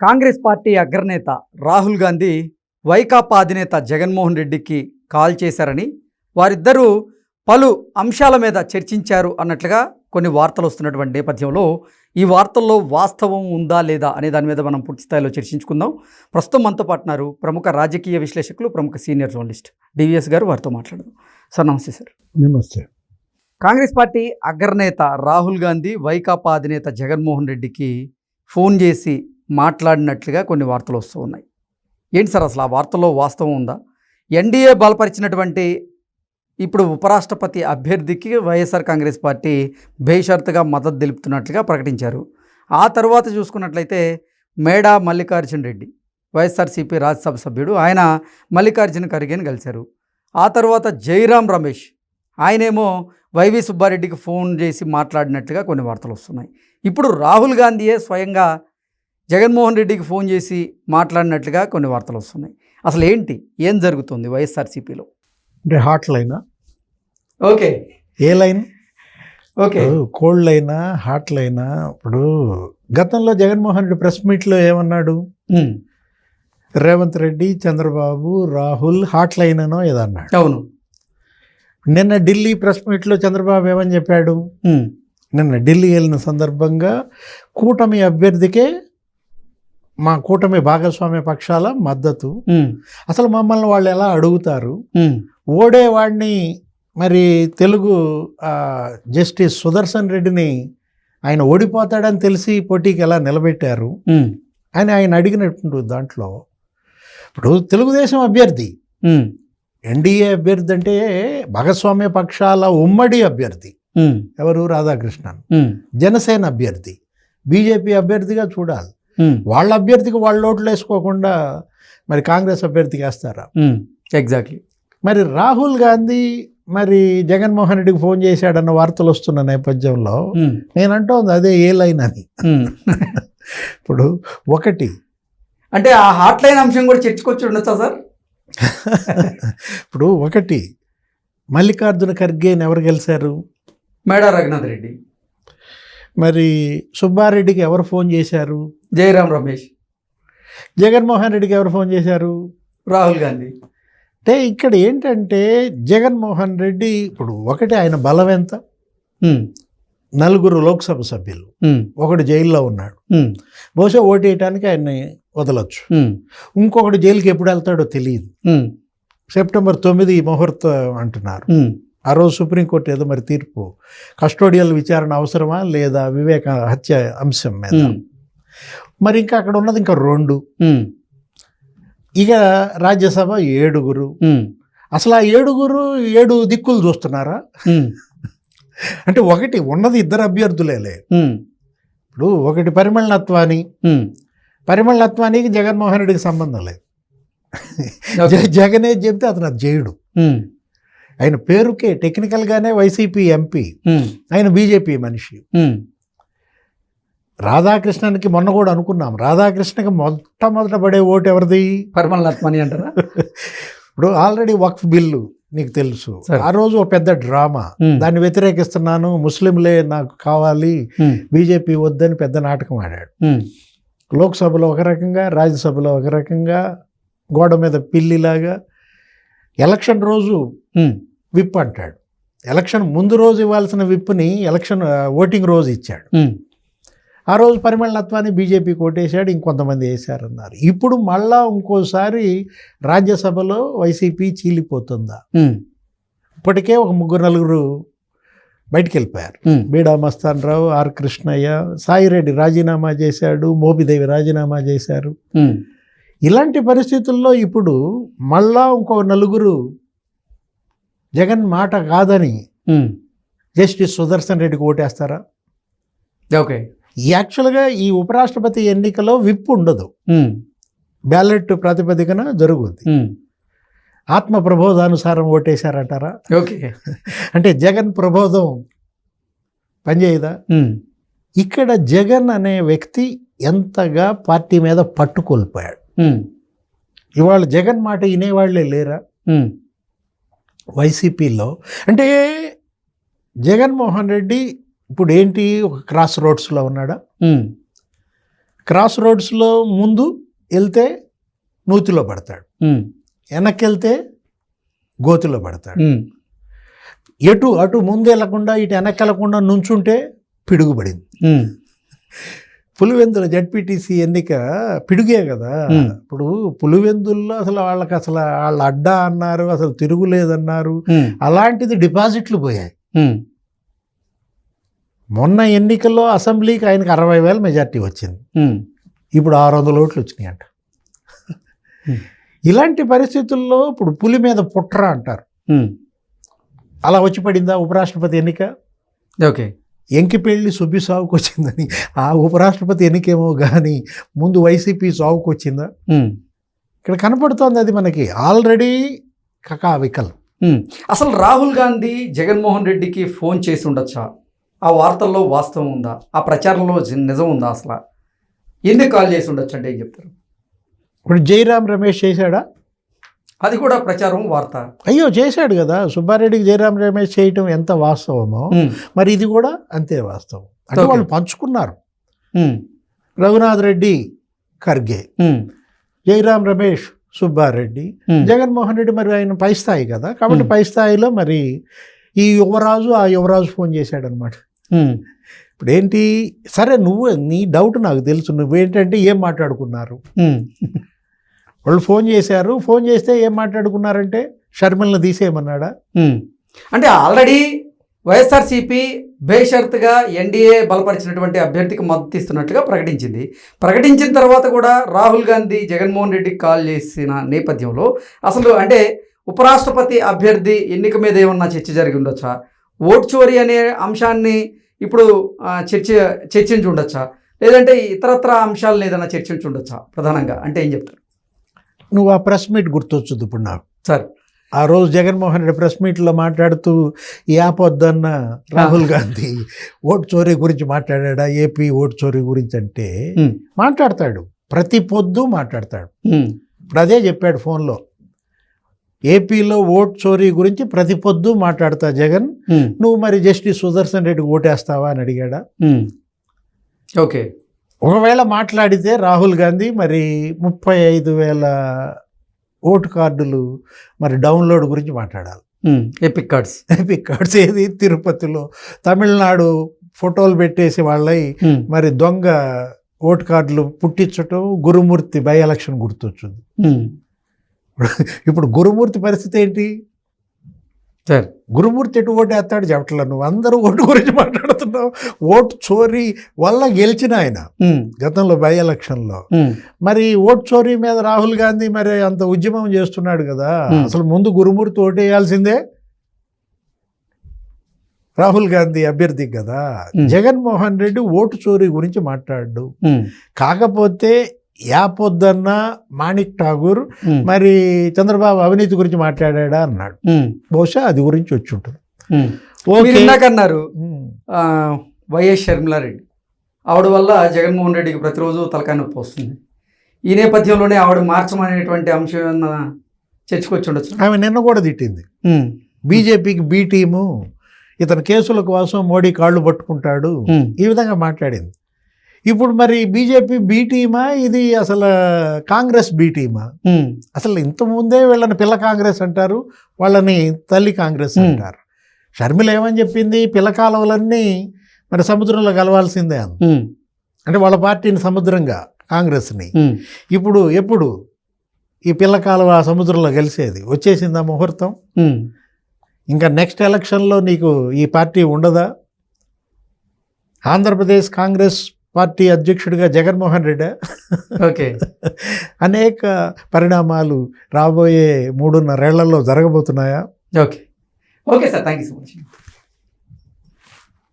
Congress party అగ్రనేత రాహుల్ గాంధీ వైకాపా అధినేత జగన్మోహన్ రెడ్డికి కాల్ చేశారని, వారిద్దరూ పలు అంశాల మీద చర్చించారు అన్నట్లుగా కొన్ని వార్తలు వస్తున్నటువంటి నేపథ్యంలో ఈ వార్తల్లో వాస్తవం ఉందా లేదా అనే దాని మీద మనం పూర్తి స్థాయిలో చర్చించుకుందాం. ప్రస్తుతం మనతో పాటున్నారు ప్రముఖ రాజకీయ విశ్లేషకులు, ప్రముఖ సీనియర్ జర్నలిస్ట్ డివిఎస్ గారు. వారితో మాట్లాడదాం. సార్ నమస్తే. సార్ నమస్తే. కాంగ్రెస్ పార్టీ అగ్రనేత రాహుల్ గాంధీ వైకాపా అధినేత జగన్మోహన్ రెడ్డికి ఫోన్ చేసి మాట్లాడినట్లుగా కొన్ని వార్తలు వస్తూ ఉన్నాయి. ఏంటి సార్ అసలు ఆ వార్తల్లో వాస్తవం ఉందా? ఎన్డీఏ బలపరిచినటువంటి ఇప్పుడు ఉపరాష్ట్రపతి అభ్యర్థికి వైఎస్ఆర్ కాంగ్రెస్ పార్టీ బేషరతుగా మద్దతు తెలుపుతున్నట్లుగా ప్రకటించారు. ఆ తర్వాత చూసుకున్నట్లయితే మేడా మల్లికార్జున రెడ్డి వైఎస్ఆర్సీపీ రాజ్యసభ సభ్యుడు, ఆయన మల్లికార్జున ఖర్గేని కలిశారు. ఆ తర్వాత జైరాం రమేష్ ఆయనేమో వైవి సుబ్బారెడ్డికి ఫోన్ చేసి మాట్లాడినట్లుగా కొన్ని వార్తలు వస్తున్నాయి. ఇప్పుడు రాహుల్ గాంధీయే స్వయంగా జగన్మోహన్ రెడ్డికి ఫోన్ చేసి మాట్లాడినట్లుగా కొన్ని వార్తలు వస్తున్నాయి. అసలు ఏంటి, ఏం జరుగుతుంది వైఎస్ఆర్సీపీలో? అంటే హాట్ లైనా, ఓకే, ఏ లైన్? ఓకే, కోల్డ్ లైనా, హాట్ లైనా? ఇప్పుడు గతంలో జగన్మోహన్ రెడ్డి ప్రెస్ మీట్లో ఏమన్నాడు? రేవంత్ రెడ్డి, చంద్రబాబు, రాహుల్ హాట్ లైన్ అనో ఏదన్నాడు. అవును. నిన్న ఢిల్లీ ప్రెస్ మీట్లో చంద్రబాబు ఏమని చెప్పాడు? నిన్న ఢిల్లీ వెళ్ళిన సందర్భంగా కూటమి అభ్యర్థికే మా కూటమి భాగస్వామ్య పక్షాల మద్దతు. అసలు మమ్మల్ని వాళ్ళు ఎలా అడుగుతారు? ఓడేవాడిని మరి తెలుగు జస్టిస్ సుదర్శన్ రెడ్డిని ఆయన ఓడిపోతాడని తెలిసి పోటీకి ఎలా నిలబెట్టారు అని ఆయన అడిగినట్టు. దాంట్లో ఇప్పుడు తెలుగుదేశం అభ్యర్థి, ఎన్డీఏ అభ్యర్థి అంటే భాగస్వామ్య పక్షాల ఉమ్మడి అభ్యర్థి ఎవరు? రాధాకృష్ణన్. జనసేన అభ్యర్థి, బీజేపీ అభ్యర్థిగా చూడాలి. వాళ్ళ అభ్యర్థికి వాళ్ళ ఓట్లు వేసుకోకుండా మరి కాంగ్రెస్ అభ్యర్థికి వేస్తారా? ఎగ్జాక్ట్లీ. మరి రాహుల్ గాంధీ మరి జగన్మోహన్ రెడ్డికి ఫోన్ చేశాడన్న వార్తలు వస్తున్న నేపథ్యంలో నేనంటోంది అదే ఏ లైన్ అని. ఇప్పుడు ఒకటి అంటే ఆ హాట్ లైన్ అంశం కూడా చర్చకొచ్చి ఉండొచ్చా సార్? ఇప్పుడు ఒకటి, మల్లికార్జున ఖర్గేని ఎవరు గెలిచారు? మేడా రఘునాథ్ రెడ్డి. మరి సుబ్బారెడ్డికి ఎవరు ఫోన్ చేశారు? జైరాం రమేష్. జగన్మోహన్ రెడ్డికి ఎవరు ఫోన్ చేశారు? రాహుల్ గాంధీ. అంటే ఇక్కడ ఏంటంటే జగన్మోహన్ రెడ్డి ఇప్పుడు ఒకటి, ఆయన బలం ఎంత? 4 లోక్సభ సభ్యులు, ఒకడు జైల్లో ఉన్నాడు. బహుశా ఓటు వేయటానికి ఆయన్ని వదలొచ్చు. ఇంకొకటి జైలుకి ఎప్పుడు వెళ్తాడో తెలియదు. సెప్టెంబర్ 9 ముహూర్తం అంటున్నారు. ఆ రోజు సుప్రీంకోర్టు ఏదో మరి తీర్పు, కస్టోడియల్ విచారణ అవసరమా లేదా వివేక హత్య అంశం మీద. మరి ఇంకా అక్కడ ఉన్నది ఇంకా 2. ఇక రాజ్యసభ 7. అసలు ఆ 7 దిక్కులు చూస్తున్నారా? అంటే ఒకటి ఉన్నది 2 అభ్యర్థులేలే. ఇప్పుడు ఒకటి పరిమళ నత్వాని. పరిమళ నత్వానికి జగన్మోహన్ రెడ్డికి సంబంధం లేదు. జగనే చెప్తే అతను అది చేయడు. ఆయన పేరుకే టెక్నికల్గానే వైసీపీ ఎంపీ, ఆయన బీజేపీ మనిషి. రాధాకృష్ణన్కి మొన్న కూడా అనుకున్నాం, రాధాకృష్ణకి మొట్టమొదట పడే ఓటు ఎవరిది? పరిమళ నత్వాని అంటారా? ఇప్పుడు ఆల్రెడీ వక్ఫ్ బిల్లు నీకు తెలుసు. ఆ రోజు ఒక పెద్ద డ్రామా, దాన్ని వ్యతిరేకిస్తున్నాను, ముస్లింలే నాకు కావాలి, బీజేపీ వద్దని పెద్ద నాటకం ఆడాడు. లోక్సభలో ఒక రకంగా, రాజ్యసభలో ఒక రకంగా, గోడ మీద పిల్లిలాగా. ఎలక్షన్ రోజు విప్ అంటాడు. ఎలక్షన్ ముందు రోజు ఇవ్వాల్సిన విప్ని ఎలక్షన్ ఓటింగ్ రోజు ఇచ్చాడు. ఆ రోజు పరిమళ నత్వాన్ని బీజేపీకి ఓటేశాడు, ఇంకొంతమంది వేశారన్నారు. ఇప్పుడు మళ్ళా ఇంకోసారి రాజ్యసభలో వైసీపీ చీలిపోతుందా? ఇప్పటికే ఒక 3-4 బయటికి వెళ్ళిపోయారు. బీడా మస్తాన్ రావు, ఆర్ కృష్ణయ్య, సాయిరెడ్డి రాజీనామా చేశాడు, మోపిదేవి రాజీనామా చేశారు. ఇలాంటి పరిస్థితుల్లో ఇప్పుడు మళ్ళా ఇంకో 4 జగన్ మాట కాదని జస్టిస్ సుదర్శన్ రెడ్డికి ఓటేస్తారా? ఓకే. యాక్చువల్గా ఈ ఉపరాష్ట్రపతి ఎన్నికలో విప్ ఉండదు, బ్యాలెట్ ప్రాతిపదికన జరుగుద్ది. ఆత్మ ప్రబోధానుసారం ఓటేశారంటారా? ఓకే. అంటే జగన్ ప్రబోధం పనిచేయదా? ఇక్కడ జగన్ అనే వ్యక్తి ఎంతగా పార్టీ మీద పట్టు కోల్పోయాడు. ఇవాళ జగన్ మాట వినేవాళ్లే లేరా వైసీపీలో? అంటే జగన్మోహన్ రెడ్డి ఇప్పుడు ఏంటి, ఒక క్రాస్ రోడ్స్లో ఉన్నాడా? క్రాస్ రోడ్స్లో ముందు వెళ్తే నూతిలో పడతాడు, వెనక్కి వెళ్తే గోతిలో పడతాడు. అటు ముందు వెళ్ళకుండా ఇటు వెనక్కి వెళ్ళకుండా నుంచుంటే పిడుగుపడింది. పులివెందుల జడ్పీటీసీ ఎన్నిక పిడుగే కదా. ఇప్పుడు పులివెందుల్లో అసలు వాళ్ళ అడ్డా అన్నారు, అసలు తిరుగులేదన్నారు. అలాంటిది డిపాజిట్లు పోయాయి. మొన్న ఎన్నికల్లో అసెంబ్లీకి ఆయనకి 60,000 మెజార్టీ వచ్చింది. ఇప్పుడు 600 ఓట్లు వచ్చినాయి అంట. ఇలాంటి పరిస్థితుల్లో ఇప్పుడు పులి మీద పుట్ర అంటారు. అలా వచ్చి పడిందా ఉపరాష్ట్రపతి ఎన్నిక? ఓకే, ఎంకిపెళ్ళి సుబ్బి సాగుకు వచ్చిందని ఆ ఉపరాష్ట్రపతి ఎన్నికేమో కానీ ముందు వైసీపీ సాగుకు వచ్చిందా? ఇక్కడ కనపడుతోంది అది మనకి ఆల్రెడీ కకావికల్. అసలు రాహుల్ గాంధీ జగన్మోహన్ రెడ్డికి ఫోన్ చేసి ఉండొచ్చా? ఆ వార్తల్లో వాస్తవం ఉందా? ఆ ప్రచారంలో నిజం ఉందా? అసలు ఎందుకు కాల్ చేసి ఉండొచ్చు అంటే ఏం చెప్తారు? ఇప్పుడు జయరాం రమేష్ చేశాడా? అది కూడా ప్రచారం వార్త. అయ్యో చేశాడు కదా. సుబ్బారెడ్డికి జయరాం రమేష్ చేయటం ఎంత వాస్తవమో మరి ఇది కూడా అంతే వాస్తవం. అంటే వాళ్ళు పంచుకున్నారు. రఘునాథ్ రెడ్డి ఖర్గే, జయరాం రమేష్ సుబ్బారెడ్డి, జగన్మోహన్ రెడ్డి మరి ఆయన పై స్థాయి కదా. కాబట్టి పై స్థాయిలో మరి ఈ యువరాజు ఆ యువరాజు ఫోన్ చేశాడనమాట. ఇప్పుడు ఏంటి, సరే నీ డౌట్ నాకు తెలుసు, నువ్వేంటంటే ఏం మాట్లాడుకున్నారు. వాళ్ళు ఫోన్ చేశారు, ఫోన్ చేస్తే ఏం మాట్లాడుకున్నారంటే షర్మిలను తీసేయమన్నాడా? అంటే ఆల్రెడీ వైఎస్ఆర్సీపీ బేషరతుగా ఎన్డీఏ బలపరిచినటువంటి అభ్యర్థికి మద్దతు ఇస్తున్నట్టుగా ప్రకటించింది. ప్రకటించిన తర్వాత కూడా రాహుల్ గాంధీ జగన్మోహన్ రెడ్డికి కాల్ చేసిన నేపథ్యంలో అసలు అంటే ఉపరాష్ట్రపతి అభ్యర్థి ఎన్నిక మీద ఏమన్నా చర్చ జరిగి ఉండొచ్చా? ఓటు చోరీ అనే అంశాన్ని ఇప్పుడు చర్చించి ఉండొచ్చా? లేదంటే ఇతరత్ర అంశాలను ఏదైనా చర్చించి ఉండొచ్చా ప్రధానంగా? అంటే ఏం చెప్తారు? నువ్వు ఆ ప్రెస్ మీట్ గుర్తొచ్చుద్ది ఇప్పుడు నాకు. సార్, ఆ రోజు జగన్మోహన్ రెడ్డి ప్రెస్ మీట్లో మాట్లాడుతూ యాపొద్దన్న రాహుల్ గాంధీ ఓటు చోరీ గురించి మాట్లాడా, ఏపీ ఓటు చోరీ గురించి అంటే మాట్లాడతాడు, ప్రతి పొద్దు మాట్లాడతాడు. ఇప్పుడు అదే చెప్పాడు ఫోన్లో, ఏపీలో ఓటు చోరీ గురించి ప్రతి పొద్దు మాట్లాడతా జగన్, నువ్వు మరి జస్టిస్ సుదర్శన్ రెడ్డికి ఓటేస్తావా అని అడిగాడా? ఓకే, ఒకవేళ మాట్లాడితే రాహుల్ గాంధీ మరి 35,000 ఓటు కార్డులు మరి డౌన్లోడ్ గురించి మాట్లాడాలి. ఎపిక్ కార్డ్స్ ఏది తిరుపతిలో తమిళనాడు ఫోటోలు పెట్టేసి వాళ్ళై మరి దొంగ ఓటు కార్డులు పుట్టించటం, గురుమూర్తి బై ఎలక్షన్ గుర్తొచ్చింది. ఇప్పుడు గురుమూర్తి పరిస్థితి ఏంటి? సార్, గురుమూర్తి ఎటు ఓటు వేస్తాడు చెప్పట్లా. నువ్వు అందరూ ఓటు గురించి మాట్లాడుతున్నావు. ఓటు చోరీ వల్ల గెలిచిన ఆయన గతంలో బై ఎలక్షన్లో. మరి ఓటు చోరీ మీద రాహుల్ గాంధీ మరి అంత ఉద్యమం చేస్తున్నాడు కదా. అసలు ముందు గురుమూర్తి ఓటు వేయాల్సిందే రాహుల్ గాంధీ అభ్యర్థికి కదా. జగన్మోహన్ రెడ్డి ఓటు చోరీ గురించి మాట్లాడు. కాకపోతే యాపొద్దన్న మాణిక్ ఠాగూర్ మరి చంద్రబాబు అవినీతి గురించి మాట్లాడా అన్నాడు. బహుశా అది గురించి వచ్చి ఉంటుంది. అన్నారు వైఎస్ షర్మిలారెడ్డి, ఆవిడ వల్ల జగన్మోహన్ రెడ్డికి ప్రతిరోజు తలకాయ నొప్పి వస్తుంది. ఈ నేపథ్యంలోనే ఆవిడ మార్చమనేటువంటి అంశం ఏమన్నా చర్చకొచ్చి ఉండొచ్చు. ఆమె నిన్న కూడా తిట్టింది, బీజేపీకి బి టీము, ఇతని కేసుల కోసం మోడీ కాళ్ళు పట్టుకుంటాడు, ఈ విధంగా మాట్లాడింది. ఇప్పుడు మరి బీజేపీ బి టీమా, ఇది అసలు కాంగ్రెస్ బి టీమా? అసలు ఇంతకుముందే వీళ్ళని పిల్ల కాంగ్రెస్ అంటారు, వాళ్ళని తల్లి కాంగ్రెస్ అంటారు. షర్మిల ఏమని చెప్పింది, పిల్ల కాలువలన్నీ మరి సముద్రంలో కలవాల్సిందే అంటే వాళ్ళ పార్టీని సముద్రంగా కాంగ్రెస్ని. ఇప్పుడు ఎప్పుడు ఈ పిల్ల కాలువ సముద్రంలో కలిసేది? వచ్చేసిందా ముహూర్తం? ఇంకా నెక్స్ట్ ఎలక్షన్లో నీకు ఈ పార్టీ ఉండదా? ఆంధ్రప్రదేశ్ కాంగ్రెస్ పార్టీ అధ్యక్షుడిగా జగన్మోహన్ రెడ్డి. ఓకే, అనేక పరిణామాలు రాబోయే 3.5 ఏళ్లలో జరగబోతున్నాయా? Okay sir, thank you so much.